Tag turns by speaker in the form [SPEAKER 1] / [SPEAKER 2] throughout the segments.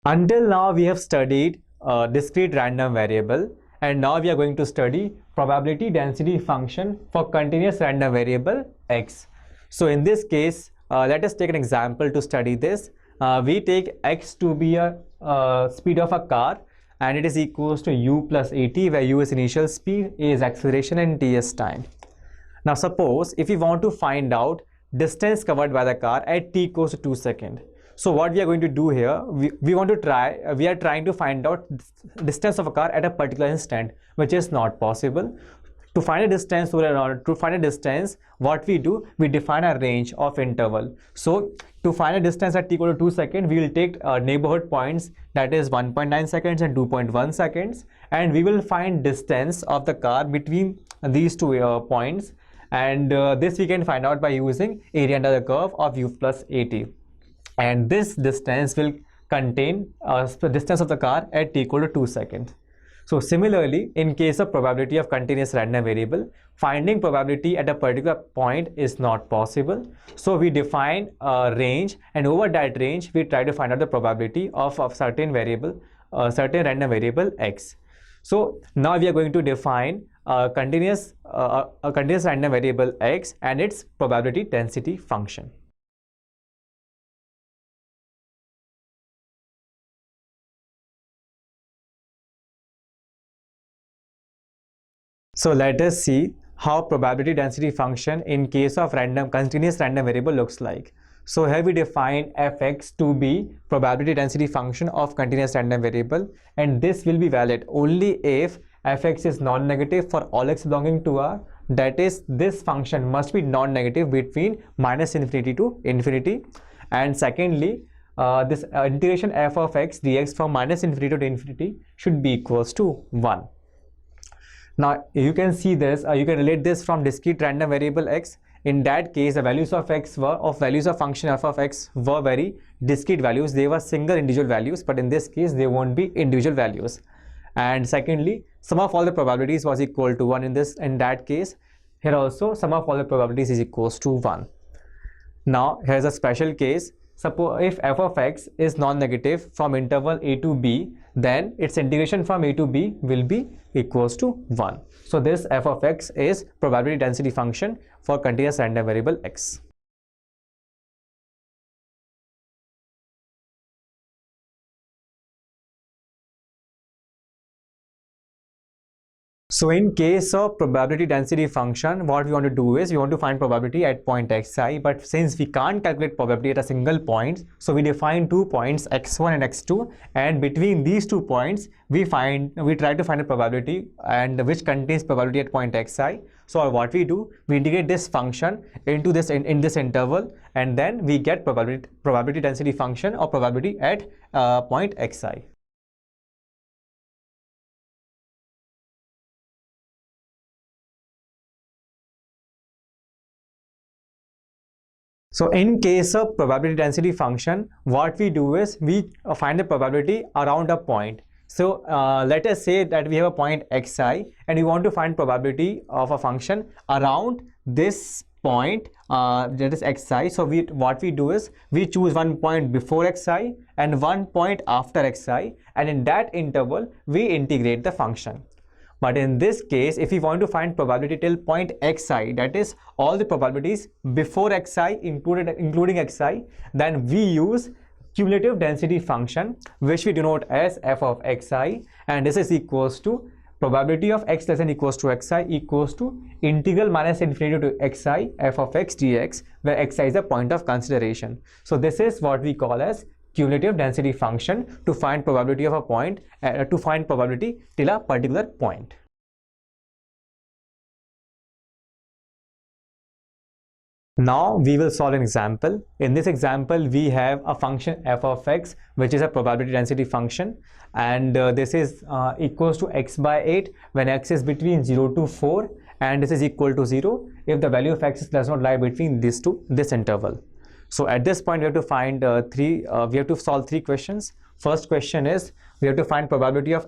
[SPEAKER 1] Until now, we have studied a discrete random variable, and now we are going to study probability density function for continuous random variable x. So in this case, let us take an example to study this. We take x to be a speed of a car, and it is equals to u plus at, where u is initial speed, a is acceleration, and t is time. Now suppose if we want to find out distance covered by the car at t equals to 2 seconds. So what we are going to do here, we are trying to find out distance of a car at a particular instant, which is not possible. To find a distance, what we do, we define a range of interval. So to find a distance at t equal to 2 seconds, we will take neighborhood points, that is 1.9 seconds and 2.1 seconds, and we will find distance of the car between these two points, and this we can find out by using area under the curve of u plus at. And this distance will contain the distance of the car at t equal to 2 seconds. So similarly, in case of probability of continuous random variable, finding probability at a particular point is not possible. So we define a range, and over that range we try to find out the probability of certain variable, certain random variable x. So now we are going to define a continuous random variable x and its probability density function. So let us see how probability density function in case of continuous random variable looks like. So here we define fx to be probability density function of continuous random variable, and this will be valid only if fx is non-negative for all x belonging to R. That is, this function must be non-negative between minus infinity to infinity. And secondly, this integration f of x dx from minus infinity to infinity should be equals to 1. Now you can see this, you can relate this from discrete random variable x. In that case, the values of x values of function f of x were very discrete values. They were single individual values, but in this case they won't be individual values. And secondly, sum of all the probabilities was equal to 1 in that case. Here also sum of all the probabilities is equals to 1. Now here's a special case. Suppose if f of x is non-negative from interval a to b, then its integration from a to b will be equals to 1. So this f of x is probability density function for continuous random variable x. So in case of probability density function, what we want to do is we want to find probability at point xi, but since we can't calculate probability at a single point, so we define 2 points x1 and x2, and between these 2 points we try to find a probability and which contains probability at point xi. So what we do, we integrate this function into this in this interval, and then we get probability density function or probability at point xi. So in case of probability density function, what we do is we find the probability around a point. So let us say that we have a point xi and we want to find probability of a function around this point, that is xi. So what we do is we choose one point before xi and one point after xi, and in that interval we integrate the function. But in this case, if we want to find probability till point xi, that is all the probabilities before xi including xi, then we use cumulative density function, which we denote as f of xi, and this is equals to probability of x less than equals to xi equals to integral minus infinity to xi f of x dx, where xi is a point of consideration. So this is what we call as cumulative density function to find probability of a point, to find probability till a particular point. Now we will solve an example. In this example, we have a function f of x, which is a probability density function, and this is equals to x by 8 when x is between 0 to 4, and this is equal to 0 if the value of x does not lie between this interval. So at this point we have to find we have to solve 3 questions. First question is we have to find probability of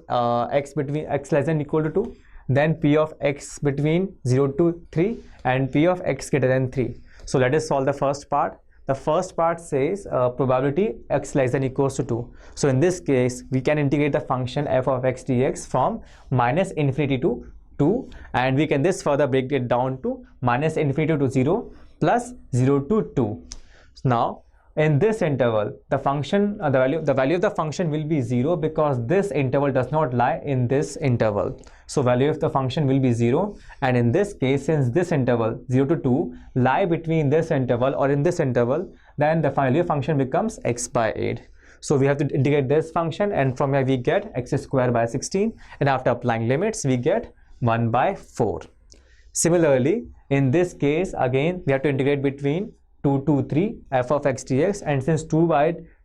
[SPEAKER 1] x between x less than equal to 2, then p of x between 0 to 3, and p of x greater than 3. So let us solve the first part. the first part says probability x less than equals to 2. So in this case, we can integrate the function f of x dx from minus infinity to 2, and we can this further break it down to minus infinity to 0 plus 0 to 2. Now in this interval, the function the value of the function will be 0 because this interval does not lie in this interval. So value of the function will be 0, and in this case, since this interval 0 to 2 lie between this interval or in this interval, then the value of function becomes x by 8. So we have to integrate this function, and from here we get x square by 16, and after applying limits we get 1 by 4. Similarly, in this case again we have to integrate between 2 to 3 f of x dx, and since 2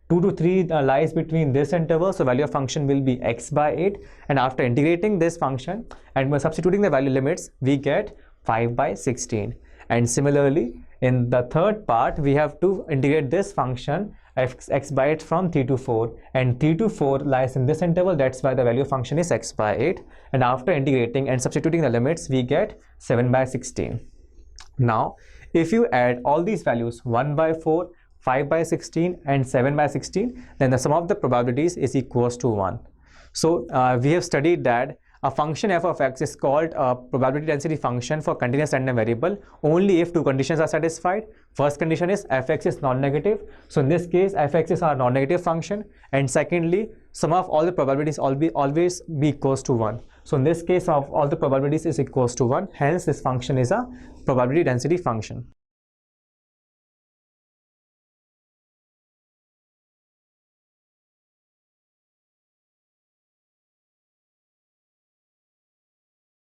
[SPEAKER 1] to 3 lies between this interval, so value of function will be x by 8, and after integrating this function and we're substituting the value limits, we get 5 by 16. And similarly, in the third part, we have to integrate this function x by 8 from 3 to 4, and 3 to 4 lies in this interval, that's why the value of function is x by 8, and after integrating and substituting the limits, we get 7 by 16. Now if you add all these values 1 by 4, 5 by 16 and 7 by 16, then the sum of the probabilities is equals to 1. So we have studied that a function f of x is called a probability density function for continuous random variable only if two conditions are satisfied. First condition is fx is non-negative, so in this case fx is our non-negative function, and secondly, sum of all the probabilities always be equals to 1. So in this case, of all the probabilities is equals to 1, hence this function is a probability density function.